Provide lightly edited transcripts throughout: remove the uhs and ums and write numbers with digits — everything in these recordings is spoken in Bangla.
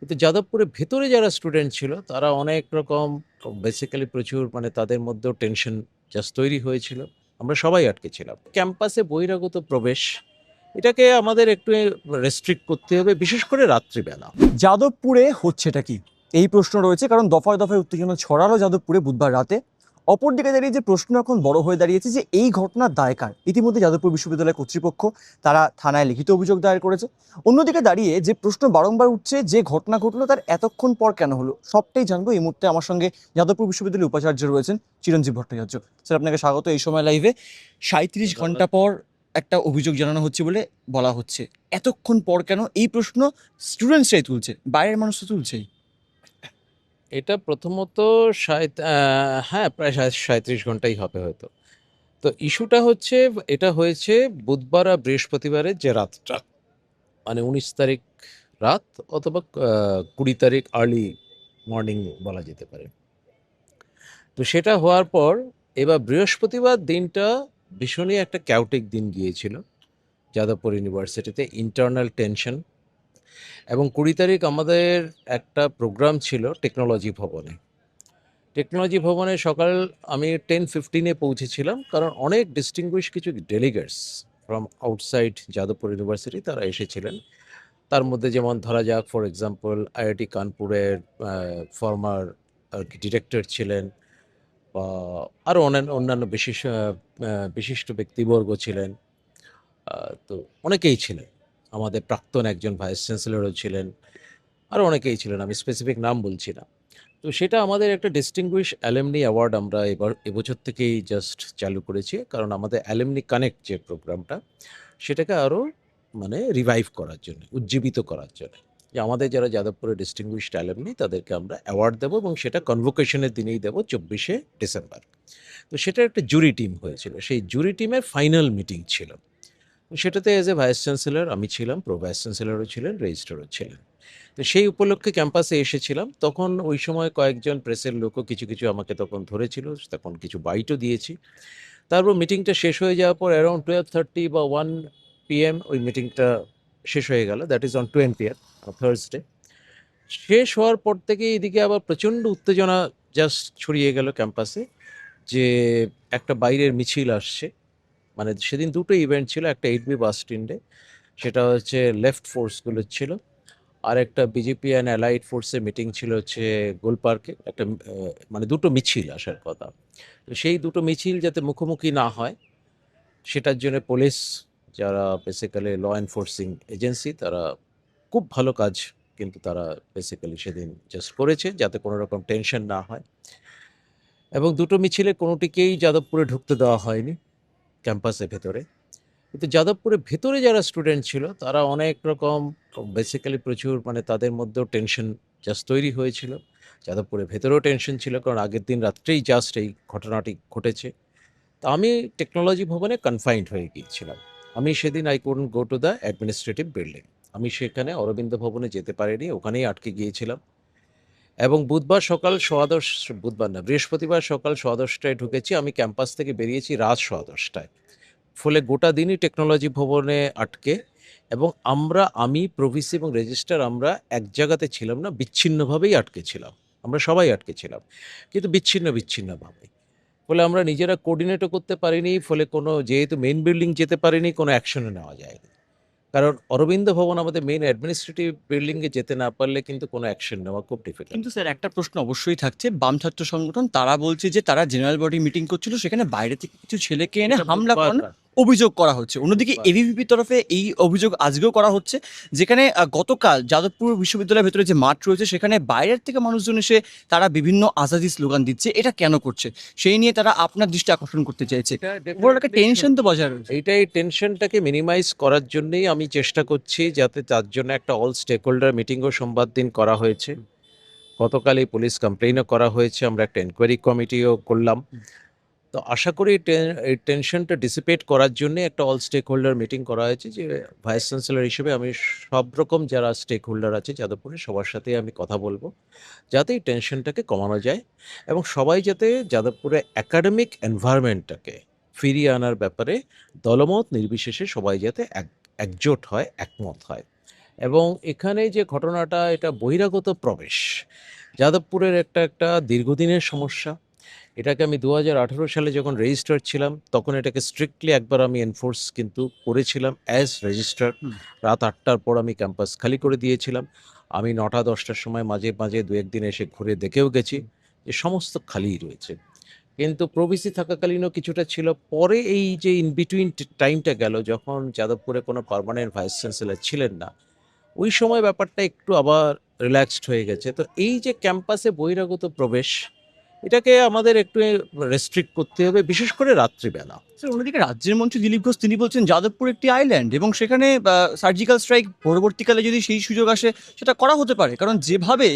কিন্তু যাদবপুরের ভেতরে যারা স্টুডেন্ট ছিল তারা অনেক রকম বেসিক্যালি প্রচুর তাদের মধ্যেও টেনশন জাস্ট তৈরি হয়েছিল। আমরা সবাই আটকে ছিলাম। ক্যাম্পাসে বহিরাগত প্রবেশ এটাকে আমাদের একটু রেস্ট্রিক্ট করতে হবে, বিশেষ করে রাত্রিবেলা। যাদবপুরে হচ্ছেটা কি, এই প্রশ্ন রয়েছে, কারণ দফায় দফায় উত্তেজনা ছড়ালো যাদবপুরে বুধবার রাতে। অপরদিকে দাঁড়িয়ে যে প্রশ্ন এখন বড় হয়ে দাঁড়িয়েছে যে এই ঘটনার দায় কার। ইতিমধ্যে যাদবপুর বিশ্ববিদ্যালয় কর্তৃপক্ষ তারা থানায় লিখিত অভিযোগ দায়ের করেছে। অন্যদিকে দাঁড়িয়ে যে প্রশ্ন বারংবার উঠছে, যে ঘটনা ঘটলো তার এতক্ষণ পর কেন হলো, সবটাই জানবো এই মুহূর্তে। আমার সঙ্গে যাদবপুর বিশ্ববিদ্যালয়ের উপাচার্য রয়েছেন চিরঞ্জীব ভট্টাচার্য। স্যার, আপনাকে স্বাগত এই সময় লাইভে। 37 ঘন্টা পর একটা অভিযোগ জানানো হচ্ছে বলে বলা হচ্ছে, এতক্ষণ পর কেন? এই প্রশ্ন স্টুডেন্টসরাই তুলছে, বাইরের মানুষ তো তুলছেই। এটা প্রথমত হ্যাঁ, প্রায় 37 ঘন্টাই হবে হয়তো। তো ইস্যুটা হচ্ছে, এটা হয়েছে বুধবার আর বৃহস্পতিবারের যে রাতটা, 19 তারিখ রাত অথবা 20 তারিখ আর্লি মর্নিং বলা যেতে পারে। তো সেটা হওয়ার পর এবার বৃহস্পতিবার দিনটা ভীষণই একটা ক্যাওটিক দিন গিয়েছিল যাদবপুর ইউনিভার্সিটিতে, ইন্টারনাল টেনশন। এবং 20 তারিখ আমাদের একটা প্রোগ্রাম ছিল টেকনোলজি ভবনে। টেকনোলজি ভবনে সকাল আমি 10:15 পৌঁছেছিলাম, কারণ অনেক ডিস্টিংগুইশ কিছু delegates from outside Jadavpur university তারা এসেছিলেন। তার মধ্যে যেমন ধরা যাক, ফর এক্সাম্পল, আইআইটি কানপুরের ফর্মার ডিরেক্টর ছিলেন, বা আরও অন্যান্য বিশিষ্ট ব্যক্তিবর্গ ছিলেন। তো অনেকেই ছিলেন, আমাদের প্রাক্তন একজন ভাইস চ্যান্সেলরও ছিলেন, আরও অনেকেই ছিলেন, আমি স্পেসিফিক নাম বলছি না। তো সেটা আমাদের একটা ডিস্টিংগুইশ অ্যালুমনি অ্যাওয়ার্ড আমরা এবছর থেকেই জাস্ট চালু করেছি, কারণ আমাদের অ্যালুমনি কানেক্ট যে প্রোগ্রামটা, সেটাকে আরও রিভাইভ করার জন্য, উজ্জীবিত করার জন্য, যে আমাদের যারা যাদবপুরে ডিস্টিংগুইশড অ্যালুমনি তাদেরকে আমরা অ্যাওয়ার্ড দেবো, এবং সেটা কনভোকেশনের দিনেই দেবো, 24শে ডিসেম্বর। তো সেটার একটা জুরি টিম হয়েছিল, সেই জুরি টিমের ফাইনাল মিটিং ছিল। তো সেটাতে এজ এ ভাইস চ্যান্সেলর আমি ছিলাম, প্রো ভাইস চ্যান্সেলরও ছিলেন, রেজিস্ট্রারও ছিলেন। তো সেই উপলক্ষে ক্যাম্পাসে এসেছিলাম। তখন ওই সময় কয়েকজন প্রেসের লোকও কিছু কিছু আমাকে তখন ধরেছিল, তখন কিছু বাইটও দিয়েছি। তারপর মিটিংটা শেষ হয়ে যাওয়ার পর অ্যারাউন্ড 12:30 বা 1 PM ওই মিটিংটা শেষ হয়ে গেল। That is on 20th, Thursday. শেষ হওয়ার পর থেকে এদিকে আবার প্রচণ্ড উত্তেজনা জাস্ট ছড়িয়ে গেল ক্যাম্পাসে, যে একটা বাইরের মিছিল আসছে। সেদিন দুটো ইভেন্ট ছিল, একটা 8B বাস স্ট্যান্ডে, সেটা হচ্ছে লেফট ফোর্সগুলো ছিল, আর একটা বিজেপি অ্যান্ড অ্যালাইড ফোর্সের মিটিং ছিল হচ্ছে গোল পার্কে। একটা দুটো মিছিল আসার কথা। তো সেই দুটো মিছিল যাতে মুখোমুখি না হয়, সেটার জন্য পুলিশ, যারা বেসিক্যালি ল এনফোর্সিং এজেন্সি, তারা খুব ভালো কাজ কিন্তু তারা বেসিক্যালি সেদিন জাস্ট করেছে, যাতে কোনো রকম টেনশন না হয়। এবং দুটো মিছিলে কোনোটিকেই যাদবপুরে ঢুকতে দেওয়া হয়নি ক্যাম্পাসের ভেতরে। কিন্তু যাদবপুরের ভেতরে যারা স্টুডেন্ট ছিল তারা অনেক রকম বেসিক্যালি প্রচুর তাদের মধ্যেও টেনশন জাস্ট তৈরি হয়েছিল। যাদবপুরের ভেতরেও টেনশন ছিল, কারণ আগের দিন রাত্রেই জাস্ট এই ঘটনাটি ঘটেছে। তো আমি টেকনোলজি ভবনে কনফাইন্ড হয়ে গিয়েছিলাম। আমি সেদিন I couldn't go to the administrative building. আমি সেখানে অরবিন্দ ভবনে যেতে পারিনি, ওখানেই আটকে গিয়েছিলাম। এবং বুধবার সকাল 10:15, বুধবার না, বৃহস্পতিবার সকাল 10:15টায় ঢুকেছি। আমি ক্যাম্পাস থেকে বেরিয়েছি রাত 10:15টায়। ফলে গোটা দিনই টেকনোলজি ভবনে আটকে। এবং আমি, প্রভিসি এবং রেজিস্ট্রার, আমরা এক জায়গাতে ছিলাম না, বিচ্ছিন্নভাবেই আটকে ছিলাম। আমরা সবাই আটকে ছিলাম, কিন্তু বিচ্ছিন্নভাবে। ফলে আমরা নিজেরা কোঅর্ডিনেটও করতে পারিনি। ফলে যেহেতু মেইন বিল্ডিং যেতে পারিনি, কোনো অ্যাকশনও নেওয়া যায়নি। কারণ অরবিন্দ ভবন আমাদের মেইন অ্যাডমিনিস্ট্রেটিভ বিল্ডিংয়ে যেতে না পারলে কিন্তু কোনো অ্যাকশন নেওয়া খুব ডিফিকাল্ট। কিন্তু স্যার, একটা প্রশ্ন অবশ্যই থাকছে, বাম ছাত্র সংগঠন তারা বলছে যে তারা জেনারেল বডি মিটিং করছিল, সেখানে বাইরে থেকে কিছু ছেলেকে এনে এটা হামলা বুধবার করানোর রাত। অভিযোগ করা হচ্ছে। অন্যদিকে বুধবার। এবিভিপির তরফে এই অভিযোগ আজকেও করা হচ্ছে, যেখানে গতকাল যাদবপুর বিশ্ববিদ্যালয়ের ভেতরে যে মাঠ রয়েছে সেখানে বাইরের থেকে মানুষজন এসে তারা বিভিন্ন আজাদি স্লোগান দিচ্ছে। এটা কেন করছে সেই নিয়ে তারা আপনার দৃষ্টি আকর্ষণ করতে চাইছে। এটা ওপর একটা ডেফিনেটলি টেনশন তো বজায় রয়েছে। এইটাই, টেনশনটাকে মিনিমাইজ করার জন্যই আমি চেষ্টা করছি, যাতে তার জন্য একটা অল স্টেক হোল্ডার মিটিংও সোমবার দিন করা হয়েছে। গতকালই পুলিশ কমপ্লেইনও করা হয়েছে, আমরা একটা এনকোয়ারি কমিটিও করলাম। তো আশা করি এই টেনশনটা ডিসিপেট করার জন্য একটা অল স্টেক হোল্ডার মিটিং করা হয়েছে, যে ভাইস চ্যান্সেলর হিসেবে আমি সব রকম যারা স্টেক হোল্ডার আছে যাদবপুরে সবার সাথে আমি কথা বলবো, যাতে এই টেনশনটাকে কমানো যায়, এবং সবাই যাতে যাদবপুরে একাডেমিক এনভায়রনমেন্টটাকে ফিরিয়ে আনার ব্যাপারে দলমত নির্বিশেষে সবাই যাতে একজোট হয়, একমত হয়। এবং এখানে যে ঘটনাটা, এটা বহিরাগত প্রবেশ যাদবপুরের একটা দীর্ঘদিনের সমস্যা। এটাকে আমি 2018 সালে যখন রেজিস্ট্রার ছিলাম তখন এটাকে স্ট্রিক্টলি একবার আমি এনফোর্স কিন্তু করেছিলাম অ্যাজ রেজিস্ট্রার। হুম। রাত 8টার পর আমি ক্যাম্পাস খালি করে দিয়েছিলাম। আমি 9টা-10টার সময় মাঝে মাঝে দু একদিন এসে ঘুরে দেখেও গেছি যে সমস্ত খালিই রয়েছে। কিন্তু প্রভিসি থাকাকালীনও কিছুটা ছিল। পরে এই যে ইন বিটুইন টাইমটা গেল যখন যাদবপুরে কোনো পার্মানেন্ট ভাইস চ্যান্সেলর ছিলেন না, ওই সময় ব্যাপারটা একটু আবার রিল্যাক্সড হয়ে গেছে। তো এই যে ক্যাম্পাসে বহিরাগত প্রবেশ, এটাকে আমাদের একটু রেস্ট্রিক্ট করতে হবে, বিশেষ করে রাত্রিবেলা। স্যার, অন্যদিকে রাজ্যের মন্ত্রী দিলীপ ঘোষ তিনি বলছেন যাদবপুর একটি আইল্যান্ড এবং সেখানে সার্জিক্যাল স্ট্রাইক পরবর্তীকালে যদি সেই সুযোগ আসে সেটা করা হতে পারে, কারণ যেভাবে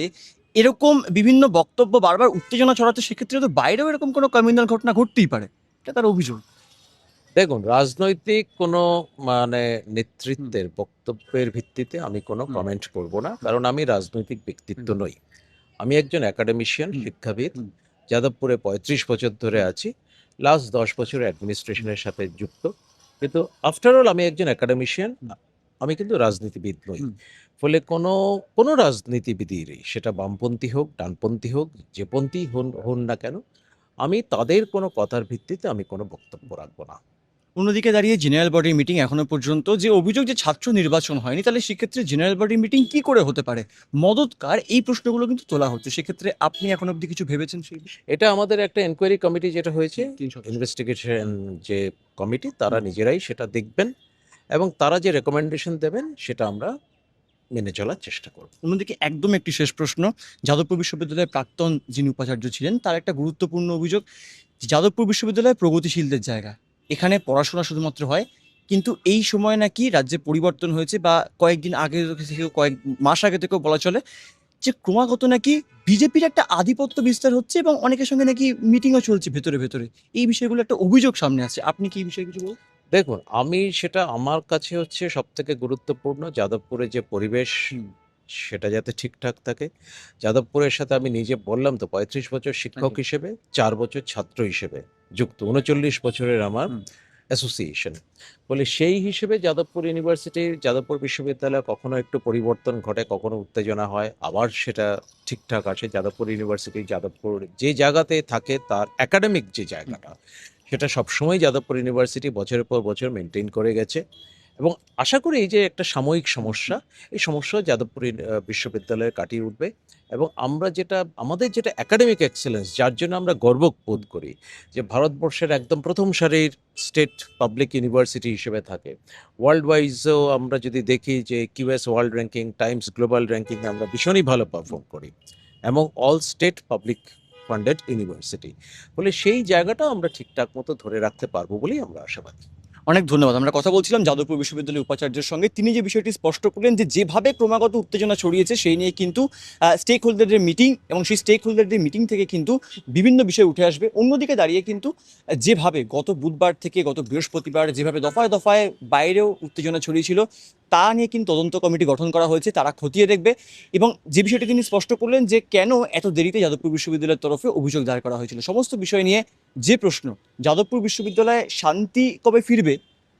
এরকম বিভিন্ন বক্তব্য বারবার উত্তেজনা ছড়াচ্ছে সেক্ষেত্রে তো বাইরেও এরকম কোনো কমিউনাল ঘটনা ঘটতেই পারে, এটা তার অভিযোগ। দেখুন, রাজনৈতিক কোনো মানে হুম। নেতৃত্বের বক্তব্যের ভিত্তিতে আমি কোনো হুম। কমেন্ট করব না, কারণ আমি রাজনৈতিক ব্যক্তিত্ব হুম। নই। আমি একজন একাডেমিশিয়ান, হুম। শিক্ষাবিদ। হুম। যাদবপুরে 35 বছর ধরে হুম। আছি। লাস্ট 10 বছর অ্যাডমিনিস্ট্রেশনের সাথে যুক্ত। কিন্তু আফটার অল আমি একজন একাডেমিশিয়ান। হুম। আমি কিন্তু রাজনীতিবিদ নই। হুম। ফলে কোনো রাজনীতিবিদেরই, সেটা বামপন্থী হোক, ডানপন্থী হোক, যেপন্থী হন হন না কেন, আমি তাদের কোনো কথার ভিত্তিতে আমি কোনো বক্তব্য রাখব না। অন্যদিকে দাঁড়িয়ে জেনারেল বডির মিটিং এখনো পর্যন্ত যে অভিযোগ যে ছাত্র নির্বাচন হয়নি, তাহলে সেক্ষেত্রে জেনারেল বডির মিটিং কি করে হতে পারে, মদত কার, এই প্রশ্নগুলো কিন্তু তোলা হচ্ছে। সেক্ষেত্রে আপনি এখন অবধি কিছু ভেবেছেন সেই বিষয়ে? এটা আমাদের একটা এনকোয়ারি কমিটি যেটা হয়েছে, 3 সদস্য। ইনভেস্টিগেশন যে কমিটি, তারা হুম। নিজেরাই সেটা দেখবেন এবং তারা যে রেকমেন্ডেশন দেবেন সেটা আমরা মেনে চলার চেষ্টা করব। অন্যদিকে একদম একটি শেষ প্রশ্ন, যাদবপুর বিশ্ববিদ্যালয়ের প্রাক্তন যিনি উপাচার্য ছিলেন তার একটা গুরুত্বপূর্ণ অভিযোগ যে যাদবপুর বিশ্ববিদ্যালয় প্রগতিশীলদের জায়গা, এখানে পড়াশোনা শুধুমাত্র হয়, কিন্তু এই সময় নাকি রাজ্যে পরিবর্তন হয়েছে বা কয়েকদিন আগে থেকেও, কয়েক মাস আগে থেকেও বলা চলে যে ক্রমাগত নাকি বিজেপির একটা আধিপত্য বিস্তার হচ্ছে এবং অনেকের সঙ্গে নাকি মিটিংও চলছে ভেতরে ভেতরে। এই বিষয়গুলো একটা অভিযোগ সামনে আসছে, আপনি কি এই বিষয়ে কিছু বলুন? দেখুন, আমি সেটা আমার কাছে হচ্ছে সবথেকে গুরুত্বপূর্ণ যাদবপুরে যে পরিবেশ, হুম। সেটা যাতে ঠিকঠাক থাকে। যাদবপুরের সাথে আমি নিজে বললাম তো 35 বছর শিক্ষক একদম। হিসেবে, 4 বছর ছাত্র হিসেবে যুক্ত। 39 বছরের আমার হুম। অ্যাসোসিয়েশন। ফলে সেই হিসেবে যাদবপুর ইউনিভার্সিটি, যাদবপুর বিশ্ববিদ্যালয়ে কখনো একটু পরিবর্তন ঘটে, কখনো উত্তেজনা হয়, আবার সেটা ঠিকঠাক আসে। যাদবপুর ইউনিভার্সিটি যাদবপুর যে জায়গাতে থাকে তার একাডেমিক যে হুম। জায়গাটা, সেটা সবসময় যাদবপুর ইউনিভার্সিটি বছরের পর বছর মেনটেন করে গেছে এবং আশা করি এই যে একটা সাময়িক সমস্যা, এই সমস্যা যাদবপুর বিশ্ববিদ্যালয়ে কাটিয়ে উঠবে এবং আমরা আমাদের যেটা একাডেমিক এক্সেলেন্স, যার জন্য আমরা গর্ব বোধ করি যে ভারতবর্ষের একদম প্রথম সারির স্টেট পাবলিক ইউনিভার্সিটি হিসেবে থাকে। ওয়ার্ল্ড ওয়াইজও আমরা যদি দেখি যে QS world ranking, Times global র্যাঙ্কিংয়ে আমরা ভীষণই ভালো পারফর্ম করি এবং all state public funded university. ফলে সেই জায়গাটা আমরা ঠিকঠাক মতো ধরে রাখতে পারবো বলেই আমরা আশাবাদী। অনেক ধন্যবাদ। আমরা কথা বলছিলাম যাদবপুর বিশ্ববিদ্যালয়ের উপাচার্যের সঙ্গে। তিনি যে বিষয়টি স্পষ্ট করলেন যে যেভাবে ক্রমাগত উত্তেজনা ছড়িয়েছে সেই নিয়ে কিন্তু স্টেক হোল্ডারদের মিটিং এবং সেই স্টেক হোল্ডারদের মিটিং থেকে কিন্তু বিভিন্ন বিষয় উঠে আসবে। অন্যদিকে দাঁড়িয়ে কিন্তু যেভাবে গত বুধবার থেকে গত বৃহস্পতিবার যেভাবে দফায় দফায় বাইরেও উত্তেজনা ছড়িয়েছিল তা নিয়ে কিন্তু তদন্ত কমিটি গঠন করা হয়েছে। তারা খতিয়ে দেখবে এবং যে বিষয়টি তিনি স্পষ্ট করলেন যে কেন এত দেরিতে যাদবপুর বিশ্ববিদ্যালয়ের তরফে অভিযোগ দায়ের করা হয়েছিল। সমস্ত বিষয় নিয়ে যে প্রশ্ন, যাদবপুর বিশ্ববিদ্যালয়ে শান্তি কবে ফিরবে,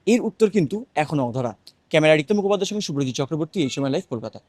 এর উত্তর কিন্তু এখনো অধরা। ক্যামেরা রিক্ত মুখোপাধ্যায়ের সঙ্গে সুব্রজিৎ চক্রবর্তী, এই সময় লাইভ, কলকাতা।